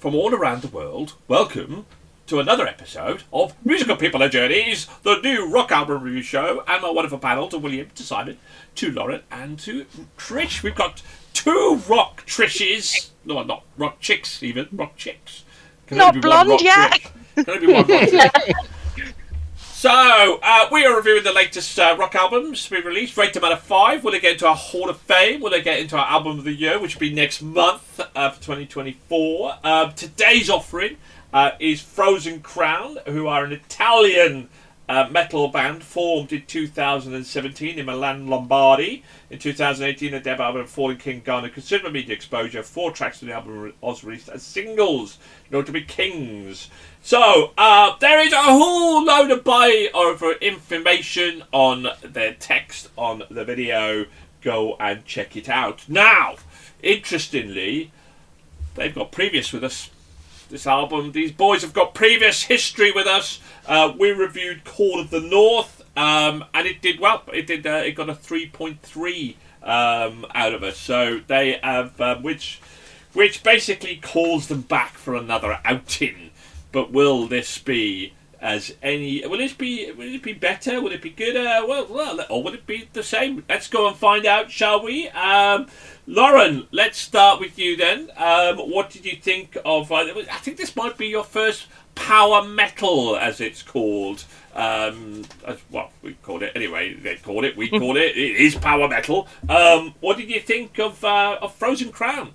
from all around the world, welcome to another episode of Musical People and Journeys, the new rock album review show, and my wonderful panel to William, to Simon, to Lauren, and to Trish. We've got two rock Trishes, no, not rock chicks even, rock chicks. Not blonde yet. Can only be one rock trick. So, we are reviewing the latest rock albums to be released. Rate them out of 5. Will they get into our Hall of Fame? Will they get into our Album of the Year, which will be next month for 2024? Today's offering is Frozen Crown, who are an Italian metal band formed in 2017 in Milan Lombardy. In 2018, the debut album Elvenking garnered considerable media exposure. 4 tracks from the album was released as singles, notably Kings. So, there is a whole load of information on the text on the video. Go and check it out. Now, interestingly, they've got previous with us. This album, these boys have got previous history with us. We reviewed Call of the North, and it did well. It got a 3.3 out of us. So they have, which basically calls them back for another outing. But will this be as any? Will it be better? Will it be gooder? Well, or will it be the same? Let's go and find out, shall we? Lauren, let's start with you then. What did you think of? I think this might be your first power metal, as it's called. Well, we called it anyway. They called it. We called it. It is power metal. What did you think of Frozen Crown?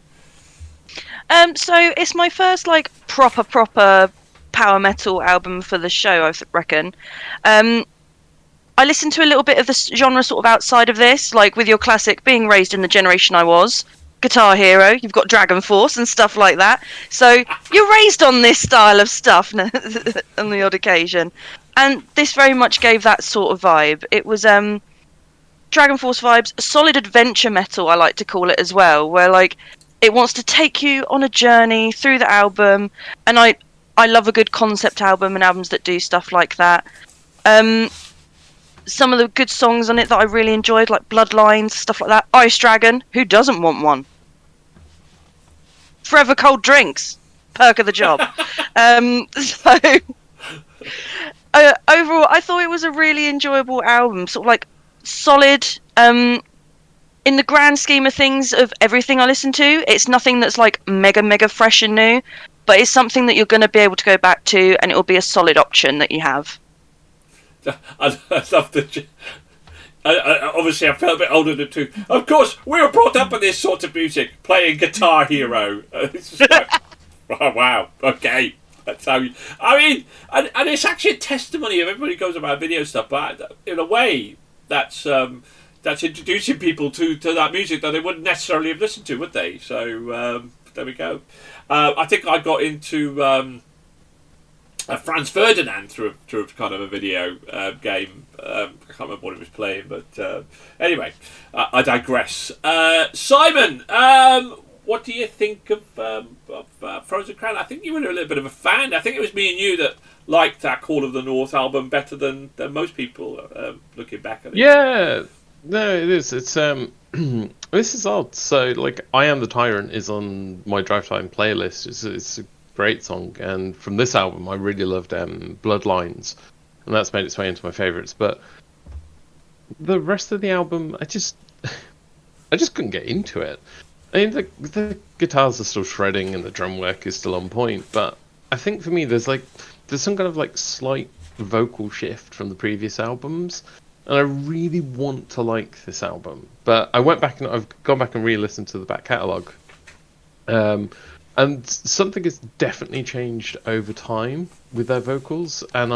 So it's my first proper power metal album for the show, I reckon. I listened to a little bit of the genre sort of outside of this, like with your classic, being raised in the generation I was, Guitar Hero, you've got DragonForce and stuff like that. So you're raised on this style of stuff on the odd occasion. And this very much gave that sort of vibe. It was DragonForce vibes, solid adventure metal, I like to call it as well, where it wants to take you on a journey through the album, and I love a good concept album and albums that do stuff like that. Some of the good songs on it that I really enjoyed, like Bloodlines, stuff like that. Ice Dragon, who doesn't want one? Forever Cold Drinks, perk of the job. Overall, I thought it was a really enjoyable album, sort of solid. In the grand scheme of things, of everything I listen to, it's nothing that's mega fresh and new, but it's something that you're going to be able to go back to, and it will be a solid option that you have. I love the. Obviously, I felt a bit older than two. Of course, we were brought up with this sort of music, playing Guitar Hero. It's just oh, wow, okay, that's how you. I mean, and it's actually a testimony of everybody goes about video stuff, but in a way, that's introducing people to that music that they wouldn't necessarily have listened to, would they? So there we go. I think I got into Franz Ferdinand through kind of a video game. I can't remember what he was playing, but anyway, I digress. Simon, what do you think of Frozen Crown? I think you were a little bit of a fan. I think it was me and you that liked that Call of the North album better than most people, looking back at it. Yeah. No, it is. It's this is odd. So, I Am the Tyrant is on my Drive Time playlist. It's a great song, and from this album, I really loved Bloodlines, and that's made its way into my favourites. But the rest of the album, I just couldn't get into it. I mean, the guitars are still shredding, and the drum work is still on point. But I think for me, there's some kind of slight vocal shift from the previous albums. And I really want to like this album, but I went back and I've gone back and re-listened to the back catalogue, and something has definitely changed over time with their vocals. And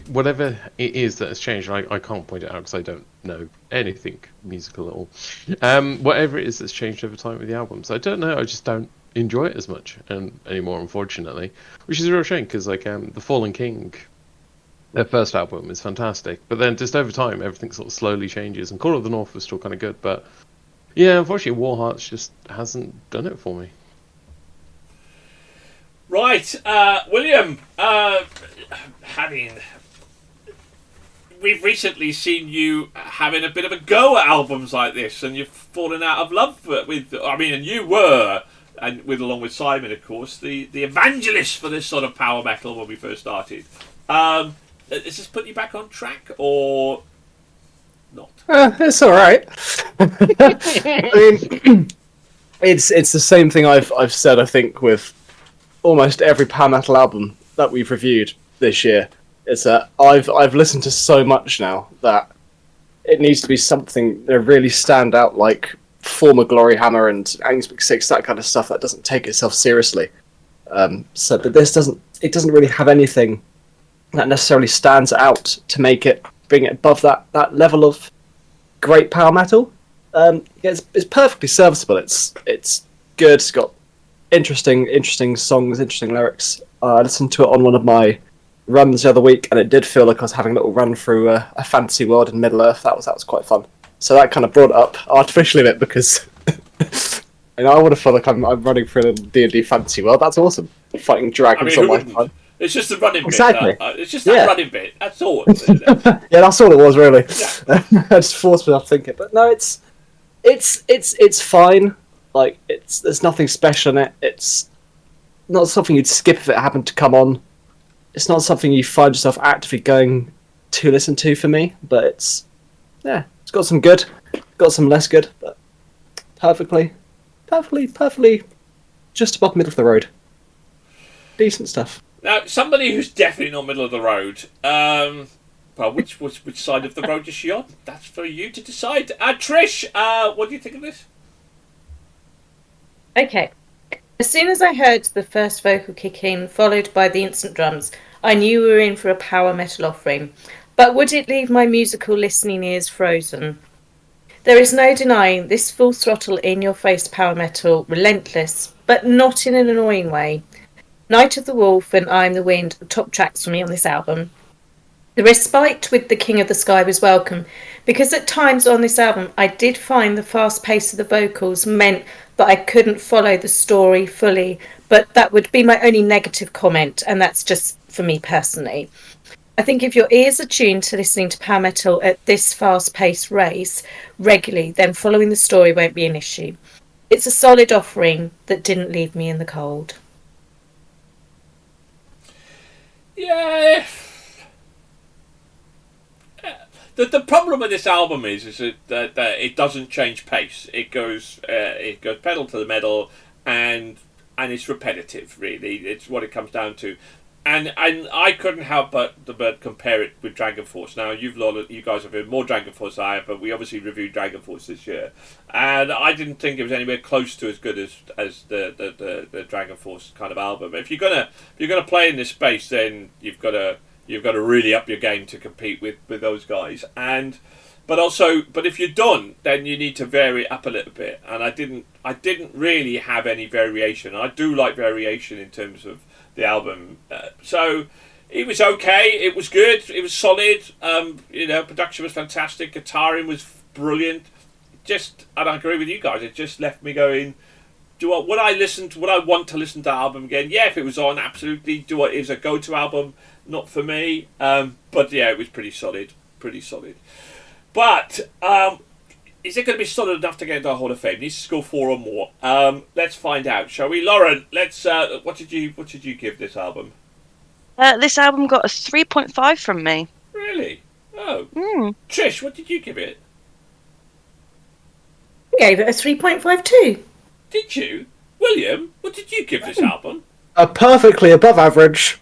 whatever it is that has changed, I can't point it out because I don't know anything musical at all. Whatever it is that's changed over time with the albums, I don't know. I just don't enjoy it as much anymore, unfortunately, which is a real shame because the Fallen King. Their first album is fantastic, but then just over time, everything sort of slowly changes. And Call of the North was still kind of good, but yeah, unfortunately, Warhearts just hasn't done it for me. Right, William. We've recently seen you having a bit of a go at albums like this, and you've fallen out of love with. I mean, and you were and along with Simon, of course, the evangelist for this sort of power metal when we first started. Has this put you back on track or not? It's all right. I mean, it's the same thing I've said. I think with almost every power metal album that we've reviewed this year, is that I've listened to so much now that it needs to be something that really stand out, like former Glory Hammer and Angsmic 6, that kind of stuff that doesn't take itself seriously. So that this doesn't really have anything that necessarily stands out to bring it above that level of great power metal. It's perfectly serviceable. It's good. It's got interesting songs, interesting lyrics. I listened to it on one of my runs the other week, and it did feel like I was having a little run through a fantasy world in Middle Earth. That was quite fun. So that kind of brought it up artificially a bit because I want to feel like I'm running through a D&D fantasy world. That's awesome. Fighting dragons on my time. It's just the running exactly. bit. It's just that running bit. That's all. Yeah, that's all it was really. Yeah. I just forced myself to think it, but no, it's fine. Like there's nothing special in it. It's not something you'd skip if it happened to come on. It's not something you find yourself actively going to listen to for me, but it's got some good, got some less good, but perfectly just above middle of the road. Decent stuff. Now, somebody who's definitely not middle of the road. Well, which side of the road is she on? That's for you to decide. Trish, what do you think of this? Okay. As soon as I heard the first vocal kick in, followed by the instant drums, I knew we were in for a power metal offering. But would it leave my musical listening ears frozen? There is no denying this full throttle in-your-face power metal, relentless, but not in an annoying way. Night of the Wolf and I'm the Wind are top tracks for me on this album. The respite with The King of the Sky was welcome, because at times on this album I did find the fast pace of the vocals meant that I couldn't follow the story fully, but that would be my only negative comment, and that's just for me personally. I think if your ears are tuned to listening to power metal at this fast-paced race regularly, then following the story won't be an issue. It's a solid offering that didn't leave me in the cold. Yeah. The problem with this album is that it doesn't change pace. It goes pedal to the metal, and it's repetitive. Really, it's what it comes down to. And I couldn't help but compare it with DragonForce. Now you guys have heard more DragonForce than I have, but we obviously reviewed DragonForce this year, and I didn't think it was anywhere close to as good as the DragonForce kind of album. If you're gonna play in this space, then you've got to really up your game to compete with those guys. But if you're done, then you need to vary it up a little bit. And I didn't really have any variation. I do like variation in terms of the album. So it was okay. It was good. It was solid. Production was fantastic. Guitaring was brilliant. And I agree with you guys. It just left me going, would I want to listen to the album again? Yeah, if it was on, absolutely. Is a go-to album? Not for me. But yeah, it was pretty solid. But is it going to be solid enough to get into a Hall of Fame? It needs to score 4 or more. Let's find out, shall we, Lauren? Let's. What did you give this album? This album got a 3.5 from me. Really? Oh. Trish, what did you give it? I gave it a 3.52. Did you? William, what did you give this album? A perfectly above average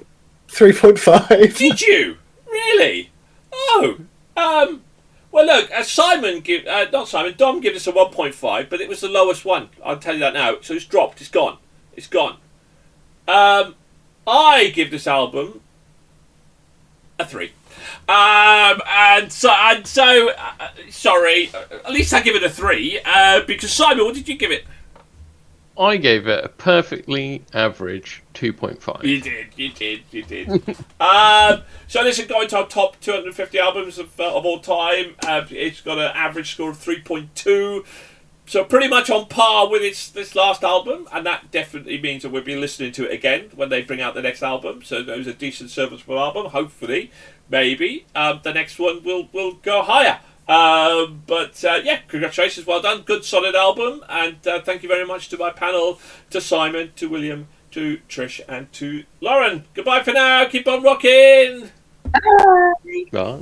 3.5. Did you? Really? Oh. Well, look, Dom gave us a 1.5, but it was the lowest one. I'll tell you that now. So it's dropped. It's gone. I give this album a 3. Sorry. At least I give it a 3. Because Simon, what did you give it? I gave it a perfectly average 2.5. You did. So this is going to our top 250 albums of all time. It's got an average score of 3.2. So pretty much on par with this last album, and that definitely means that we'll be listening to it again when they bring out the next album. So it was a decent serviceable album, hopefully, maybe. The next one will go higher. Yeah, congratulations, well done, good solid album, and thank you very much to my panel, to Simon, to William, to Trish, and to Lauren. Goodbye for now. Keep on rocking. Bye. Bye.